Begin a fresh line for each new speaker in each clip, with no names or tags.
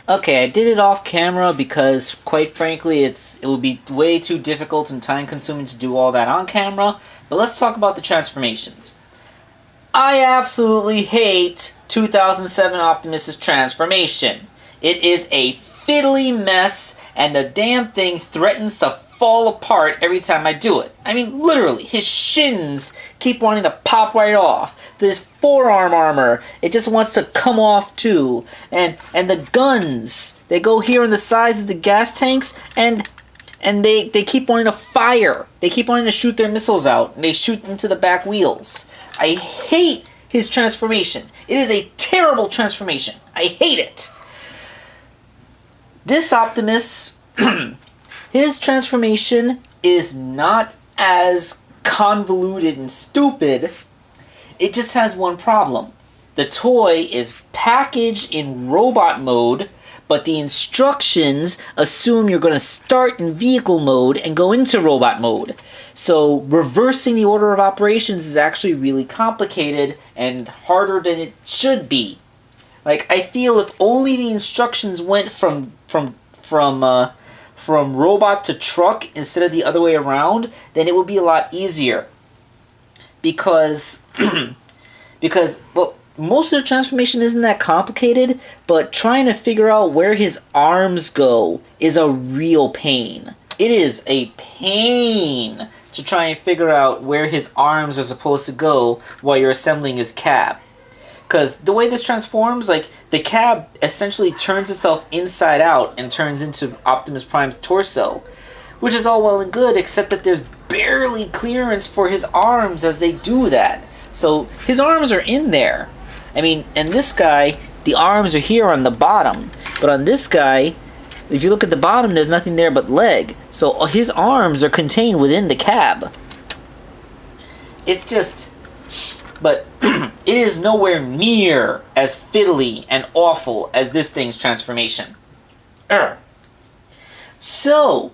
Okay, I did it off camera because, quite frankly, it would be way too difficult and time consuming to do all that on camera. But let's talk about the transformations. I absolutely hate 2007 Optimus's transformation. It is a fiddly mess, and the damn thing threatens to fall apart every time I do it. I mean, literally, his shins keep wanting to pop right off. This forearm armor, it just wants to come off too. And the guns, they go here on the sides of the gas tanks, and they keep wanting to fire. They keep wanting to shoot their missiles out, and they shoot into the back wheels. I hate his transformation. It is a terrible transformation. I hate it. This Optimus, his transformation is not as convoluted and stupid. It just has one problem. The toy is packaged in robot mode, but the instructions assume you're going to start in vehicle mode and go into robot mode. So reversing the order of operations is actually really complicated and harder than it should be. Like, I feel if only the instructions went from robot to truck instead of the other way around, then it would be a lot easier. Because well, most of the transformation isn't that complicated, but trying to figure out where his arms go is a real pain. It is a pain to try and figure out where his arms are supposed to go while you're assembling his cab. Because the way this transforms, like, the cab essentially turns itself inside out and turns into Optimus Prime's torso. Which is all well and good, except that there's barely clearance for his arms as they do that. So his arms are in there. I mean, and this guy, the arms are here on the bottom. But on this guy, if you look at the bottom, there's nothing there but leg. So his arms are contained within the cab. It's just... But it is nowhere near as fiddly and awful as this thing's transformation. So,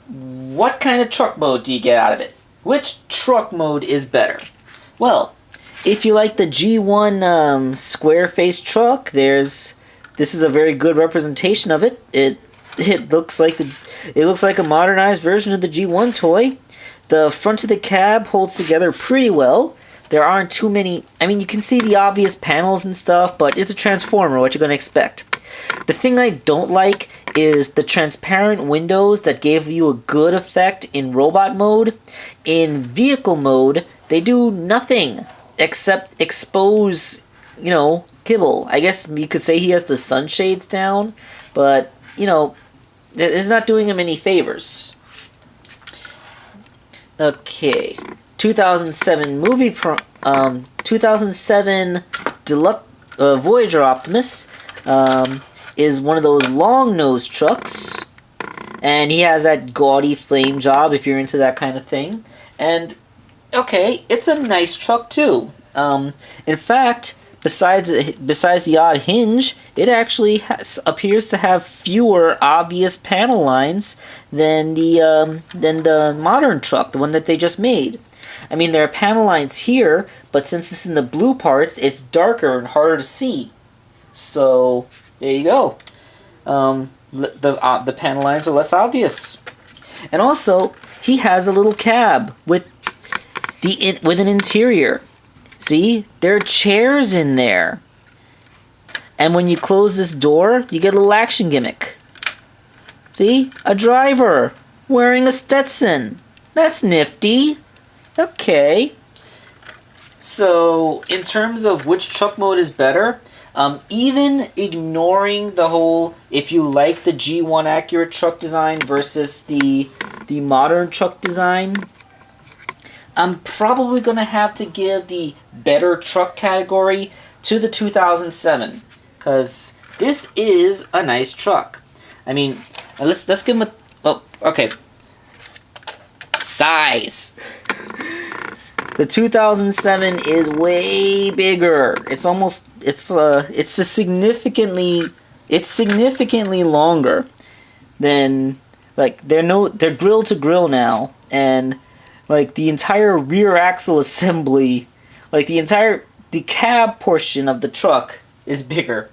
what kind of truck mode do you get out of it? Which truck mode is better? Well, if you like the G1 square-faced truck, this is a very good representation of it. It looks like a modernized version of the G1 toy. The front of the cab holds together pretty well. There aren't too many... I mean, you can see the obvious panels and stuff, but it's a Transformer, what you're going to expect. The thing I don't like is the transparent windows that gave you a good effect in robot mode. In vehicle mode, they do nothing except expose, kibble. I guess you could say he has the sunshades down, but, it's not doing him any favors. Okay... 2007 2007 Deluxe Voyager Optimus is one of those long-nosed trucks, and he has that gaudy flame job if you're into that kind of thing. And okay, it's a nice truck too. In fact, besides the odd hinge, it actually appears to have fewer obvious panel lines than the modern truck, the one that they just made. I mean, there are panel lines here, but since it's in the blue parts, it's darker and harder to see. So, there you go. The panel lines are less obvious. And also, he has a little cab with an interior. See? There are chairs in there. And when you close this door, you get a little action gimmick. See? A driver wearing a Stetson. That's nifty. Okay. So, in terms of which truck mode is better, even ignoring the whole, if you like the G1 accurate truck design versus the modern truck design, I'm probably going to have to give the better truck category to the 2007, because this is a nice truck. I mean, let's give him a... Oh, okay. Size. The 2007 is way bigger. It's significantly longer than, like, they're grill to grill now, and like the entire rear axle assembly, like the cab portion of the truck is bigger.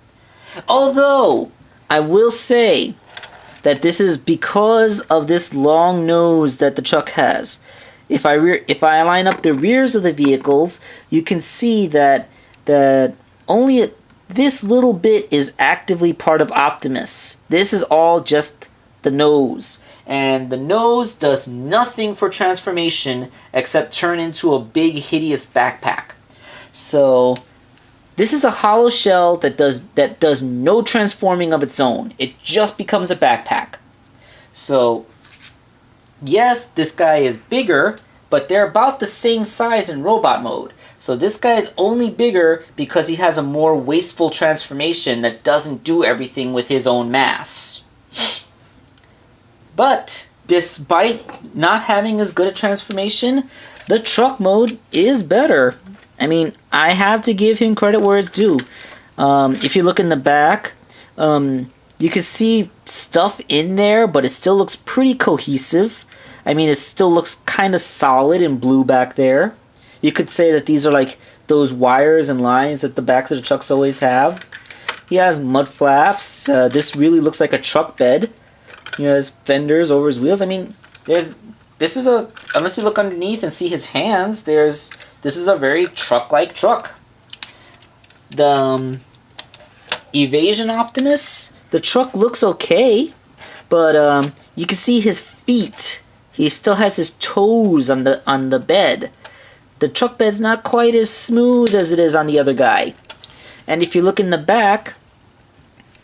Although I will say that this is because of this long nose that the truck has. If I line up the rears of the vehicles, you can see that only this little bit is actively part of Optimus. This is all just the nose. And the nose does nothing for transformation except turn into a big, hideous backpack. So this is a hollow shell that does no transforming of its own. It just becomes a backpack. So yes, this guy is bigger, but they're about the same size in robot mode. So this guy is only bigger because he has a more wasteful transformation that doesn't do everything with his own mass. But despite not having as good a transformation, the truck mode is better. I mean, I have to give him credit where it's due. If you look in the back, you can see stuff in there, but it still looks pretty cohesive. I mean, it still looks kind of solid and blue back there. You could say that these are like those wires and lines that the backs of the trucks always have. He has mud flaps. This really looks like a truck bed. He has fenders over his wheels. I mean, unless you look underneath and see his hands, this is a very truck-like truck. The Evasion Optimus, the truck looks okay, but you can see his feet. He still has his toes on the bed. The truck bed's not quite as smooth as it is on the other guy. And if you look in the back,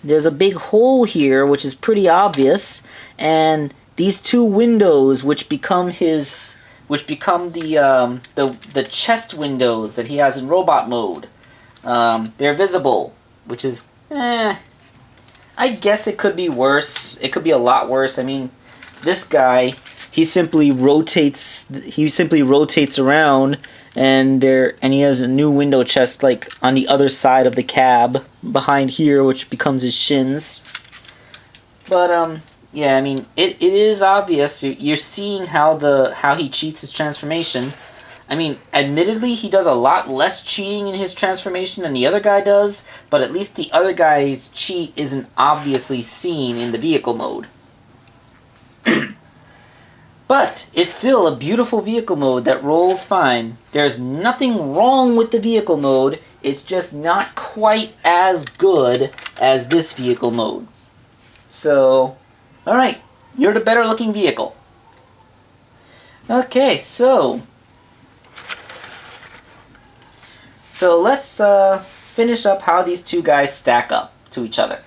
there's a big hole here, which is pretty obvious, and these two windows, which become the chest windows that he has in robot mode, they're visible, which is, I guess it could be worse. It could be a lot worse. I mean, this guy, he simply rotates around, and he has a new window chest like on the other side of the cab behind here, which becomes his shins. But yeah, I mean, it is obvious. You're seeing how he cheats his transformation. I mean, admittedly, he does a lot less cheating in his transformation than the other guy does, but at least the other guy's cheat isn't obviously seen in the vehicle mode. But it's still a beautiful vehicle mode that rolls fine. There's nothing wrong with the vehicle mode, it's just not quite as good as this vehicle mode. So, alright, you're the better looking vehicle. Okay, so let's finish up how these two guys stack up to each other.